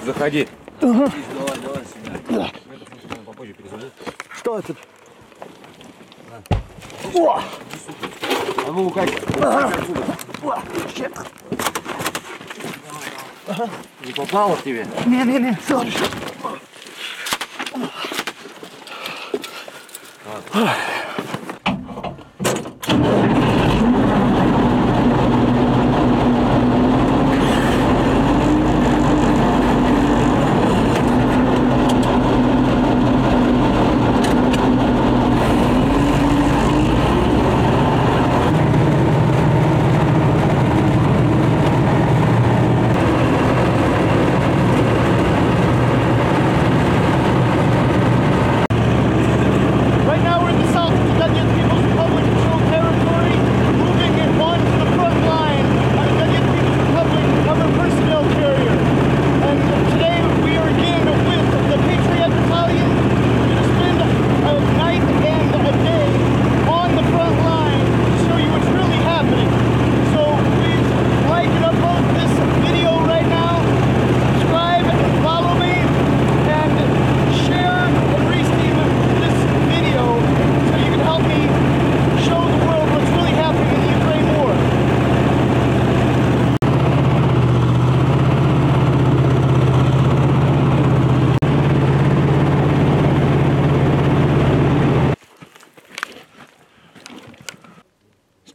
Заходи. Ага. Давай сюда. Да. Это попозже перезвоню. Что это? О! А ну, Катя, отсюда. Щет. Не попало в тебе? Не, все.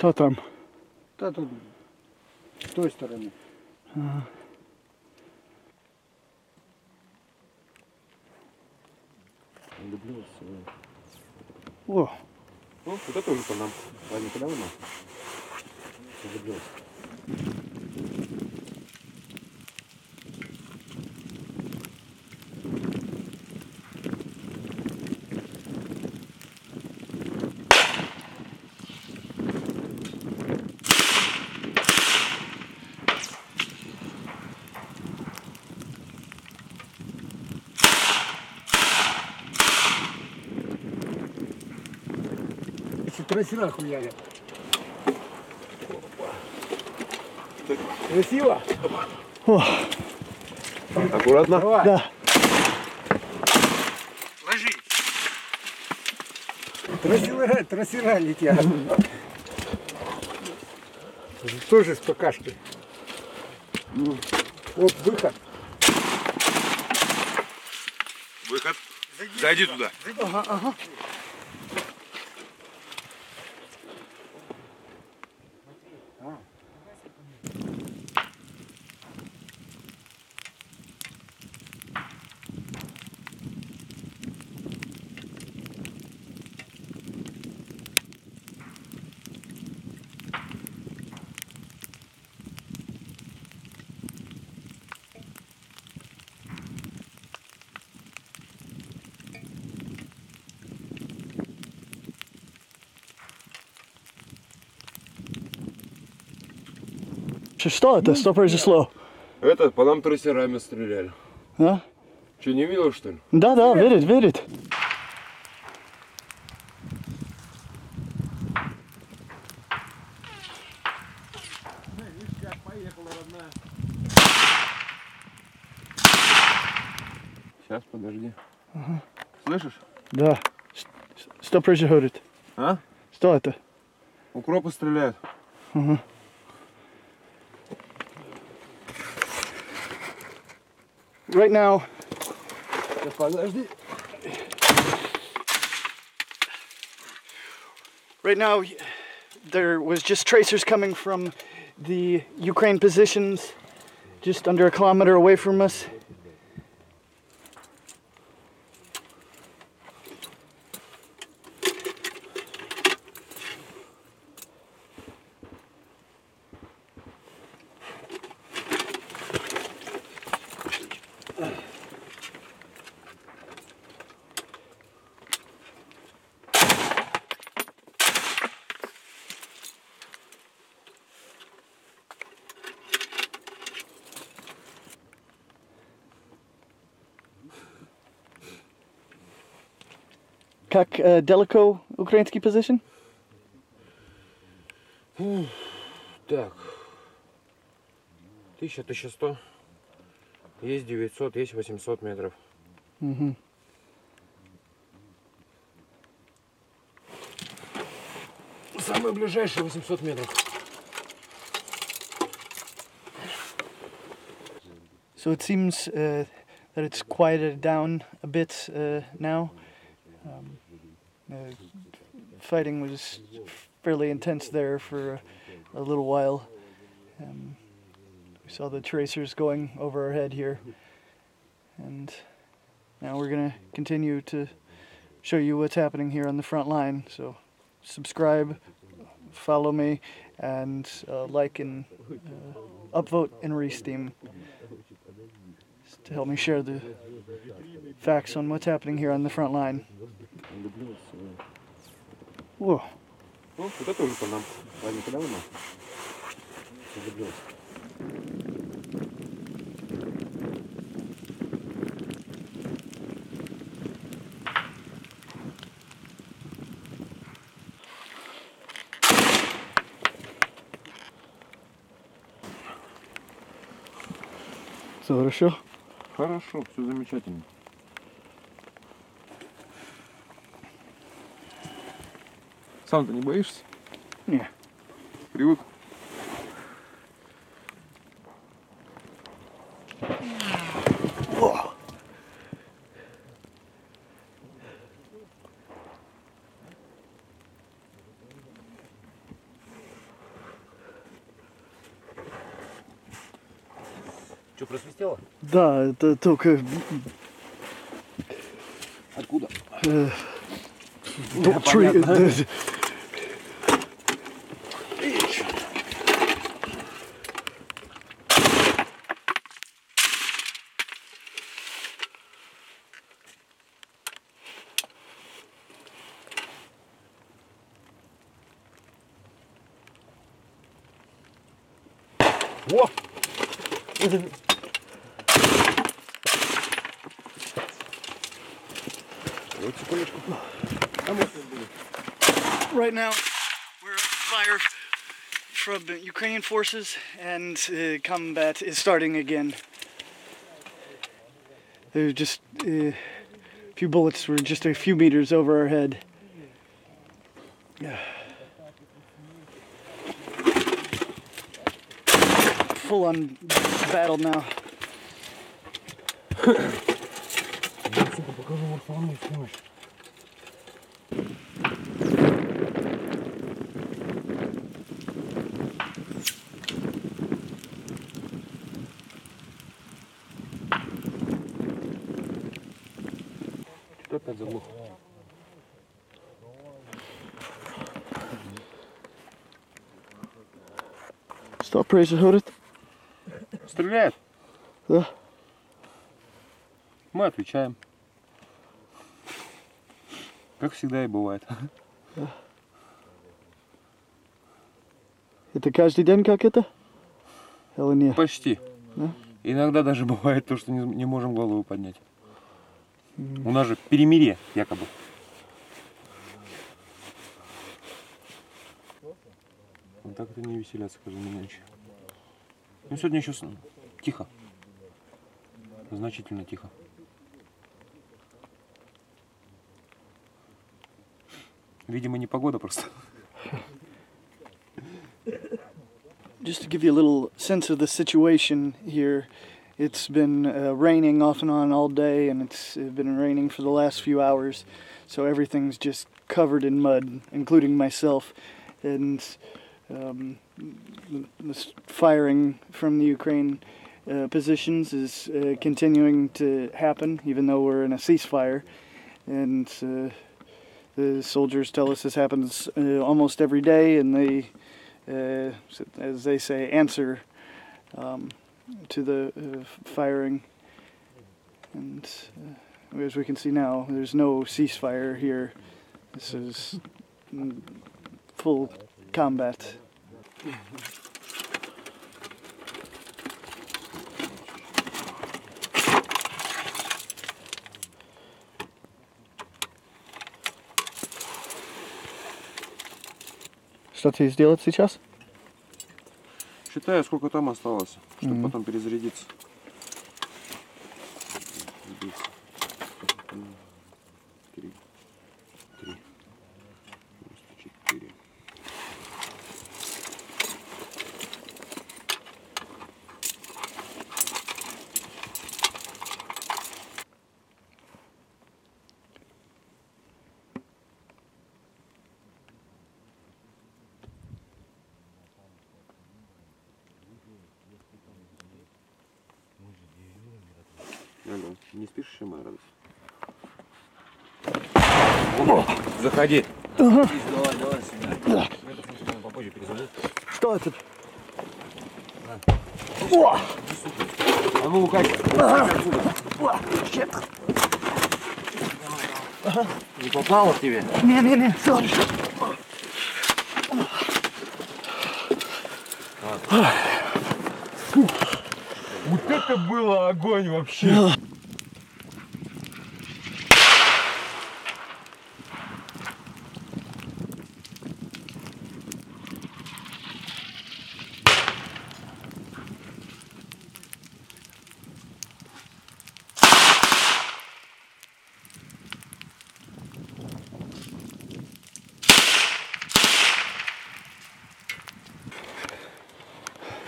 Что там? Да тут, с той стороны. Ага. Люблю вас. О, Ну, вот это уже по нам. Ладно, куда вы нам? Люблю вас. Трассера хуяли. Красиво? о, Аккуратно. Давай. да. Ложись. Трассера летят. Тоже с ПКшки. Вот выход. Выход. Зайди туда. Ага. Что это? Что произошло? Это по нам трассерами стреляли. А? Че, не видел, что ли? Да, верит. Сейчас, подожди. Ага. Слышишь? Да. Что происходит? А? Что это? Укропы стреляют. Ага. Right now. Подожди. Right now, there was just tracers coming from the Ukraine positions just under a kilometer away from us. Как далеко украинский позиtion? Так. 1000, 1100. Есть 900, есть 800 метров. Угу. Самый ближайший 800 метров. So it seems that it's quieted down a bit now. Fighting was fairly intense there for a little while. We saw the tracers going over our head here. And now we're going to continue to show you what's happening here on the front line. So subscribe, follow me, and like and upvote and resteam to help me share the facts on what's happening here on the front line. Whoa. Ну, вот это уже по нам. Ладно, куда вы нас? Все хорошо? Хорошо, все замечательно. Сам-то не боишься? Не. Привык? Whoa. Что, просвистело? Да, это только... Откуда? Понятно. О! Right now, we're under fire from the Ukrainian forces, and combat is starting again. There's just a few bullets were just a few meters over our head. Full on battle now. Что опять заглох? Stop, Razor, hold it. Стреляет? Да. Мы отвечаем. Как всегда и бывает. Это каждый день как это? Или нет? Почти. Да? Иногда даже бывает то, что не можем голову поднять. У нас же перемирие, якобы. Вот так это не веселятся каждую ночь. Ну, сегодня еще тихо. Значительно тихо. Видимо, не погода просто. Just to give you a little sense of the situation here, it's been raining off and on all day, and it's been raining for the last few hours, so everything's just covered in mud, including myself. And this firing from the Ukraine positions is continuing to happen, even though we're in a ceasefire. And the soldiers tell us this happens almost every day, and they, as they say, answer to the firing. And as we can see now, there's no ceasefire here. This is full combat. Что ты сделать сейчас? Считаю, сколько там осталось, чтобы потом перезарядиться. 3, 4. Алло, не спишь еще, моя радость? Заходи. Ага. Давай, давай сюда. Да. Это попозже перезвоню. Что это? О! А ну, Катя, Ага. не попало в тебе? Не-не-не, sorry. Вот это было огонь вообще.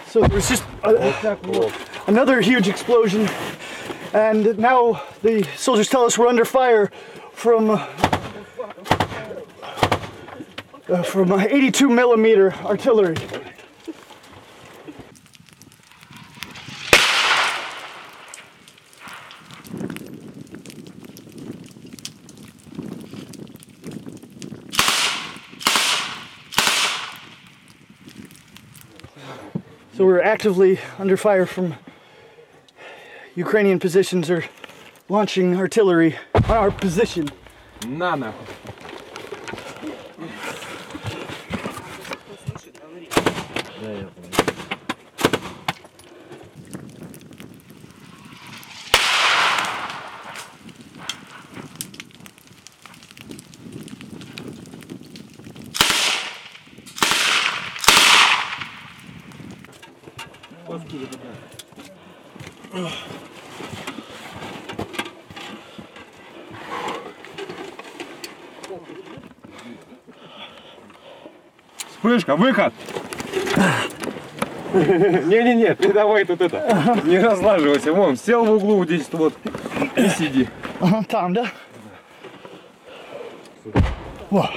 So there's just another huge explosion, and now the soldiers tell us we're under fire from 82 millimeter artillery. So we're actively under fire from Ukrainian positions or launching artillery on our position. На нахуй. Вспышка, выход! Не-не-не, ты давай тут это, не разлаживайся, вон, сел в углу здесь вот и сиди. Там, да? Во.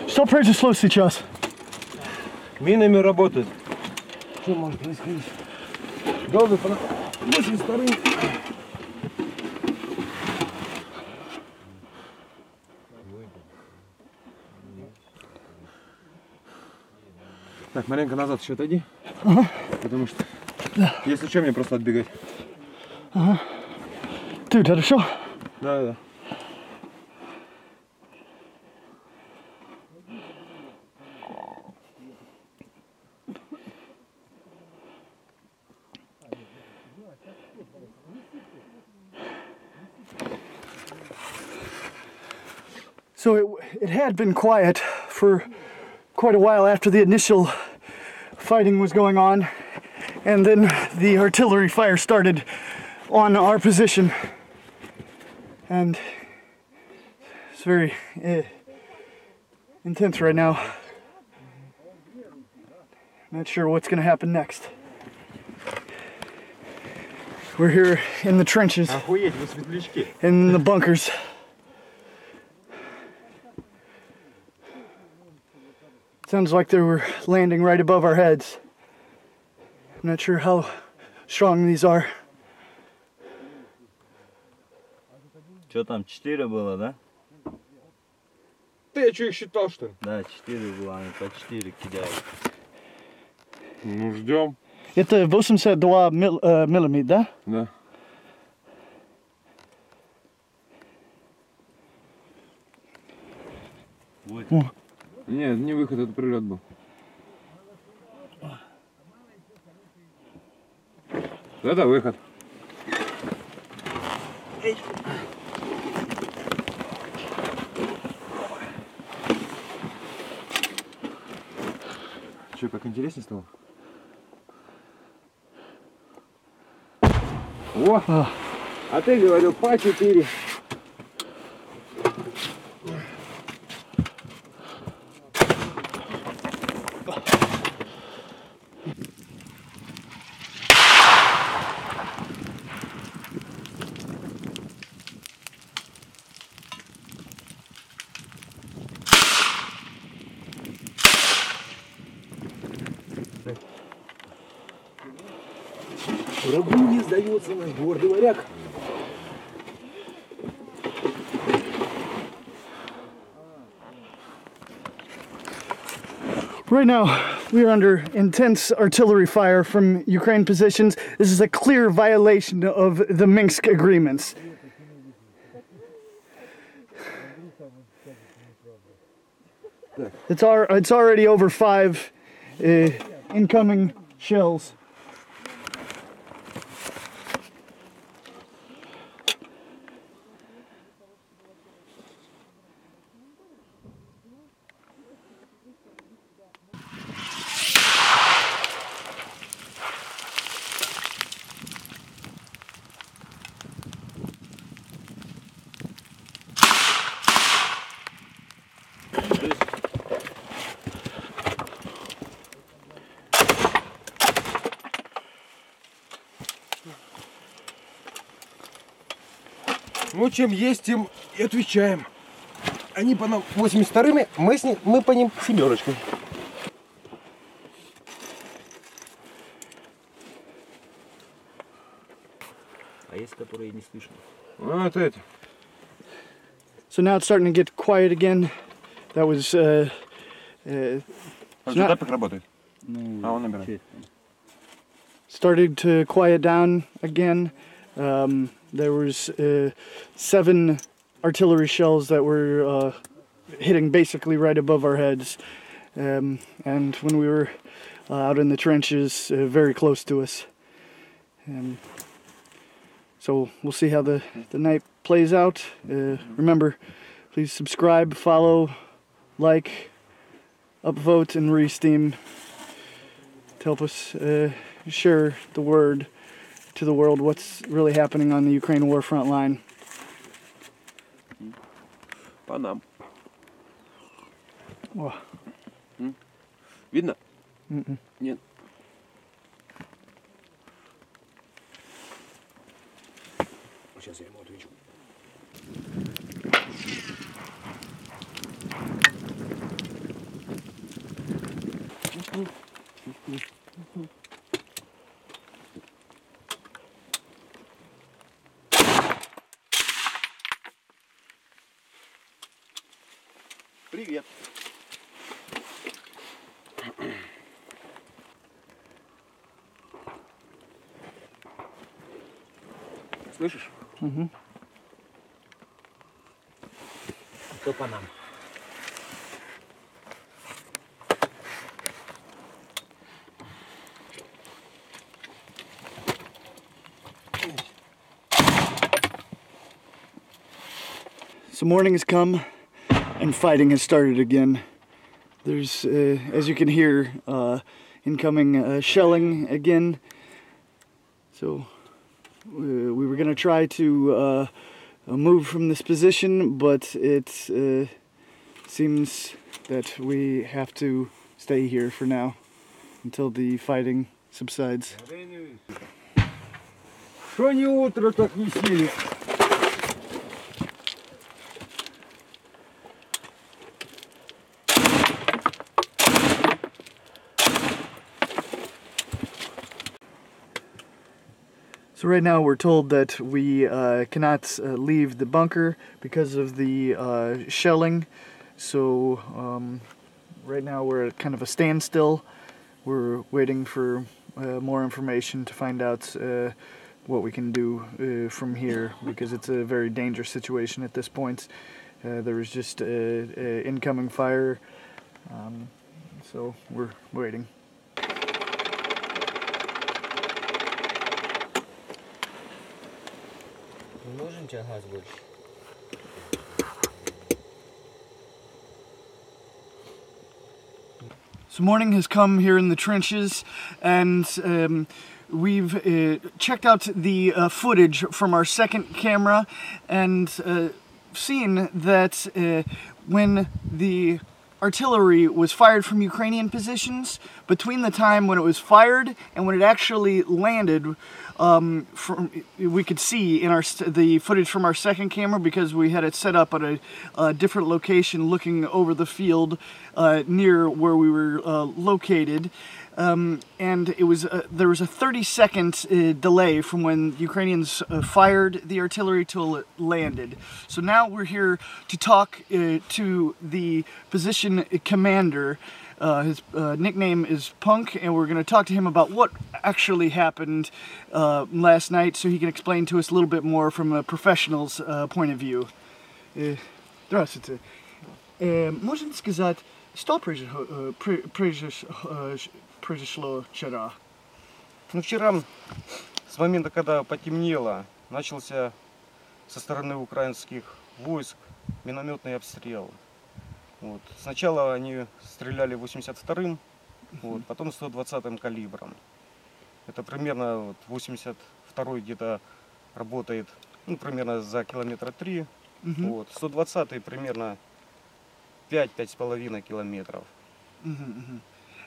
Что произошло сейчас? Минами работают. Что может происходить? Долго с очень стороны. Так, маленько назад еще отойди. Ага. Потому что, если что, мне просто отбегать. Ага. Ты хорошо? Да, да. So it had been quiet for quite a while after the initial fighting was going on, and then the artillery fire started on our position, and it's very intense right now. Not sure what's going to happen next. We're here in the trenches, in the bunkers. Sounds like they were landing right above our heads. I'm not sure how strong these are. Что там, 4 было, да? ты, я что, их считал, что ли? Да, 4 было, они по 4 кидают. Ну, ждем. Это 82 миллиметр, да? Да. Вот. Нет, не выход, это прилет был. Это выход. Что, как интереснее стало? О! А ты говорил по 4. Врагу не сдается наш гордый варяг. Right now, we are under intense artillery fire from Ukraine positions. This is a clear violation of the Minsk agreements. It's already over 5 incoming shells. Ну, чем есть, тем и отвечаем. Они по нам 82-ми, мы по ним 7-очкой. А есть, которые не слышно. Ну, это эти. So now it's starting to get quiet again. That was Тапик работает. А он набирает. started to quiet down again. There was 7 artillery shells that were hitting basically right above our heads, and when we were out in the trenches, very close to us. So we'll see how the night plays out. Remember, please subscribe, follow, like, upvote, and re-steam to help us share the word to the world what's really happening on the Ukraine war front line. По нам. О. Видно? Нет. Сейчас я ему отвечу. Привет. Слышишь? Угу. Кто по нам? So morning has come and fighting has started again. There's, as you can hear, incoming shelling again. So we were going to try to move from this position, but it seems that we have to stay here for now until the fighting subsides. Что не утро, так веселье. So right now we're told that we cannot leave the bunker because of the shelling. So right now we're at kind of a standstill. We're waiting for more information to find out what we can do from here, because it's a very dangerous situation at this point. There was just incoming fire, so we're waiting. Нужен тебе газ больше? So morning has come here in the trenches, and we've checked out the footage from our second camera and seen that when the artillery was fired from Ukrainian positions, between the time when it was fired and when it actually landed, we could see in the footage from our second camera, because we had it set up at a different location looking over the field near where we were located. And it was there was a 30-second delay from when Ukrainians fired the artillery till it landed. So now we're here to talk to the position commander. His nickname is Punk, and we're going to talk to him about what actually happened last night, so he can explain to us a little bit more from a professional's point of view. Здравствуйте. Можете сказать, что произошло вчера? Ну, вчера, с момента, когда потемнело, начался со стороны украинских войск минометный обстрел. Вот. Сначала они стреляли 82-м, вот, потом 120-м калибром. Это примерно вот, 82-й где-то работает, ну, примерно за километра 3. Вот. 120-й примерно 5-5,5 километров.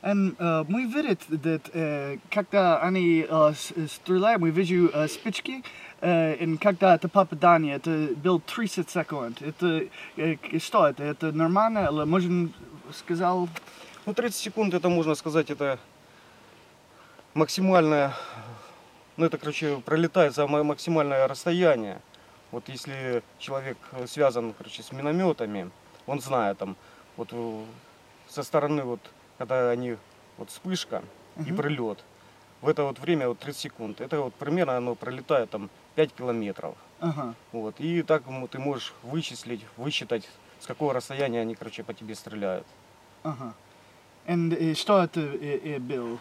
Мы видим, что когда они стреляют, мы видим спички, и когда это попадание, это было 30 секунд. Это что это? Это нормально? Или можно сказать? Ну, 30 секунд, это можно сказать, это максимальное, ну, это, короче, пролетает за максимальное расстояние. Вот если человек связан, короче, с минометами, он знает там, вот со стороны, вот, когда они, вот вспышка и прилет, в это вот время, вот 30 секунд, это вот примерно оно пролетает там 5 километров. Вот, и так ты можешь высчитать, с какого расстояния они, короче, по тебе стреляют. И что это был?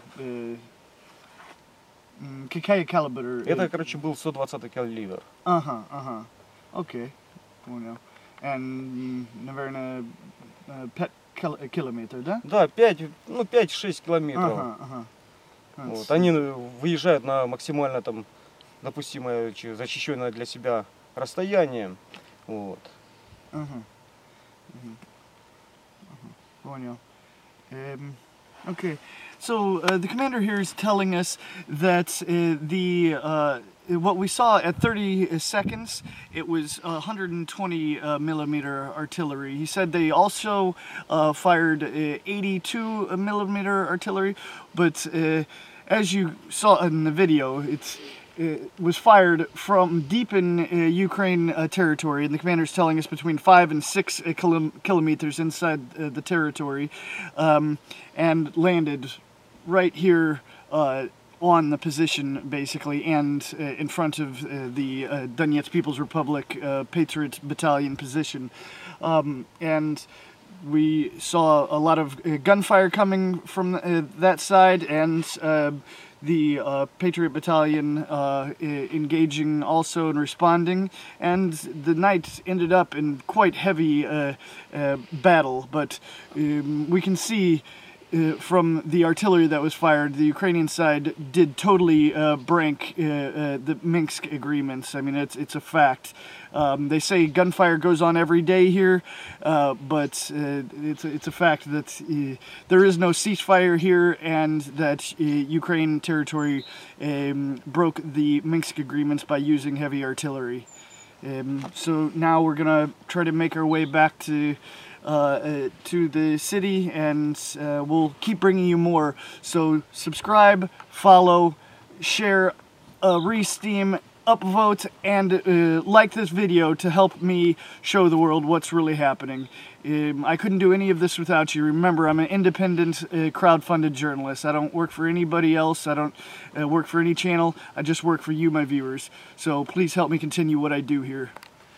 Какая калибр? Это, короче, был 120-й калибр. Окей, понял. И, наверное, 5 километров, да? Да, 5-6 километров. Вот. Они выезжают на максимально там допустимое, защищенное для себя расстояние. Вот. Понял. Okay, so the commander here is telling us that what we saw at 30 seconds, it was 120 millimeter artillery. He said they also fired 82 millimeter artillery, but as you saw in the video, it was fired from deep in Ukraine territory, and the commander is telling us between 5 and 6 kilometers inside the territory, and landed right here on the position, basically, and in front of the Donetsk People's Republic Patriot Battalion position. And we saw a lot of gunfire coming from that side, and the Patriot Battalion engaging also and responding, and the night ended up in quite heavy battle, but we can see from the artillery that was fired, the Ukrainian side did totally break the Minsk agreements. I mean, it's a fact. They say gunfire goes on every day here, but it's a fact that there is no ceasefire here, and that Ukraine territory broke the Minsk agreements by using heavy artillery. So now we're gonna try to make our way back to the city, and we'll keep bringing you more. So subscribe, follow, share, re-steam, upvote and like this video to help me show the world what's really happening. I couldn't do any of this without you. Remember, I'm an independent, crowd-funded journalist. I don't work for anybody else. I don't work for any channel. I just work for you, my viewers. So please help me continue what I do here.